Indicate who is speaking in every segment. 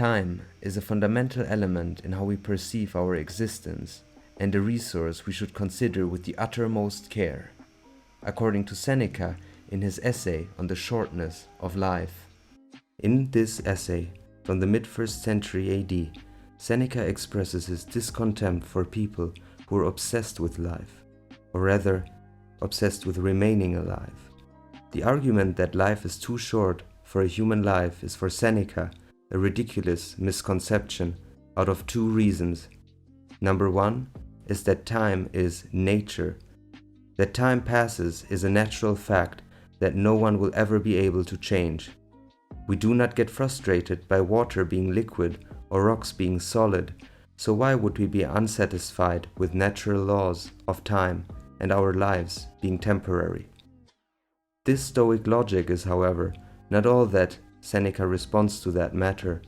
Speaker 1: Time is a fundamental element in how we perceive our existence, and a resource we should consider with the uttermost care, according to Seneca in his essay on the shortness of life. In this essay, from the mid-1st century AD, Seneca expresses his discontent for people who are obsessed with life, or rather, obsessed with remaining alive. The argument that life is too short for a human life is for Seneca a ridiculous misconception out of two reasons. Number one is that time is nature. That time passes is a natural fact that no one will ever be able to change. We do not get frustrated by water being liquid or rocks being solid, so why would we be unsatisfied with natural laws of time and our lives being temporary? This stoic logic is, however, not all that Seneca responds to that matter.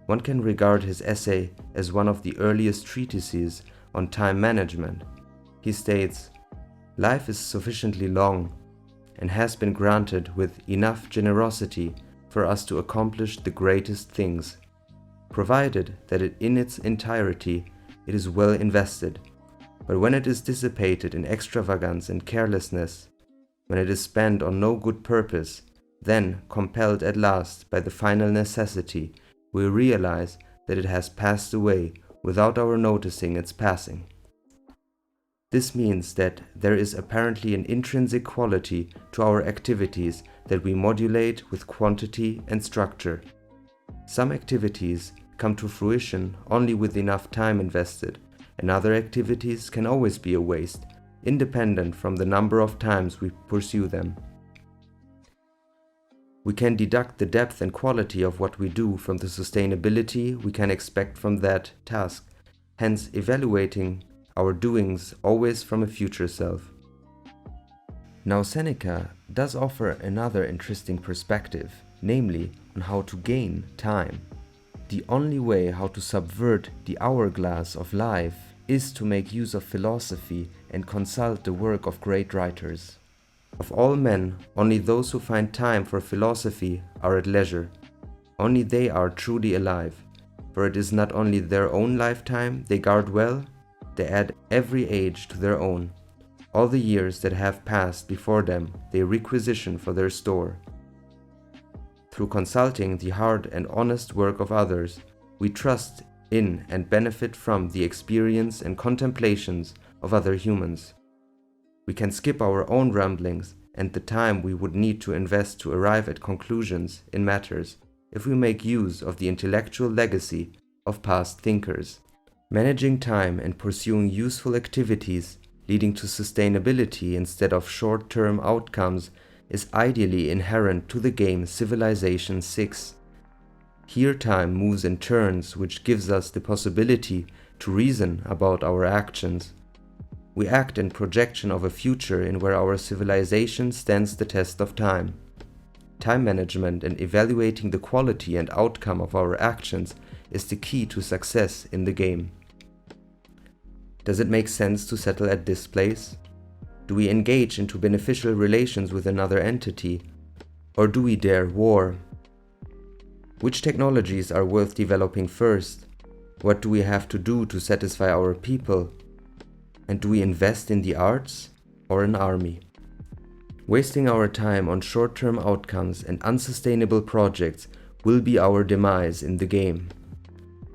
Speaker 1: One can regard his essay as one of the earliest treatises on time management. He states, "Life is sufficiently long and has been granted with enough generosity for us to accomplish the greatest things, provided that in its entirety it is well invested. But when it is dissipated in extravagance and carelessness, when it is spent on no good purpose, then, compelled at last by the final necessity, we realize that it has passed away without our noticing its passing." This means that there is apparently an intrinsic quality to our activities that we modulate with quantity and structure. Some activities come to fruition only with enough time invested, and other activities can always be a waste, independent from the number of times we pursue them. We can deduct the depth and quality of what we do from the sustainability we can expect from that task, hence evaluating our doings always from a future self. Now Seneca does offer another interesting perspective, namely on how to gain time. The only way how to subvert the hourglass of life is to make use of philosophy and consult the work of great writers. Of all men, only those who find time for philosophy are at leisure. Only they are truly alive, for it is not only their own lifetime they guard well, they add every age to their own. All the years that have passed before them they requisition for their store. Through consulting the hard and honest work of others, we trust in and benefit from the experience and contemplations of other humans. We can skip our own ramblings and the time we would need to invest to arrive at conclusions in matters if we make use of the intellectual legacy of past thinkers. Managing time and pursuing useful activities leading to sustainability instead of short-term outcomes is ideally inherent to the game Civilization 6. Here time moves in turns, which gives us the possibility to reason about our actions. We act in projection of a future in where our civilization stands the test of time. Time management and evaluating the quality and outcome of our actions is the key to success in the game. Does it make sense to settle at this place? Do we engage into beneficial relations with another entity? Or do we dare war? Which technologies are worth developing first? What do we have to do to satisfy our people? And do we invest in the arts or an army? Wasting our time on short-term outcomes and unsustainable projects will be our demise in the game.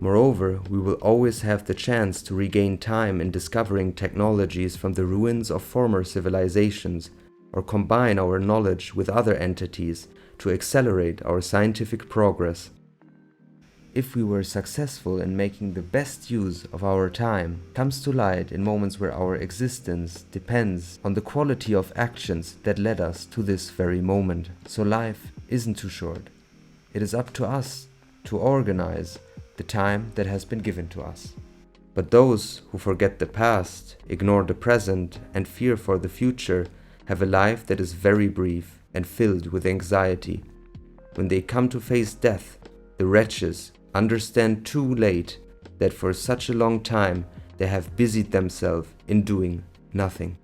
Speaker 1: Moreover, we will always have the chance to regain time in discovering technologies from the ruins of former civilizations, or combine our knowledge with other entities to accelerate our scientific progress. If we were successful in making the best use of our time, comes to light in moments where our existence depends on the quality of actions that led us to this very moment. So life isn't too short. It is up to us to organize the time that has been given to us. But those who forget the past, ignore the present, and fear for the future have a life that is very brief and filled with anxiety. When they come to face death, the wretches understand too late that for such a long time they have busied themselves in doing nothing.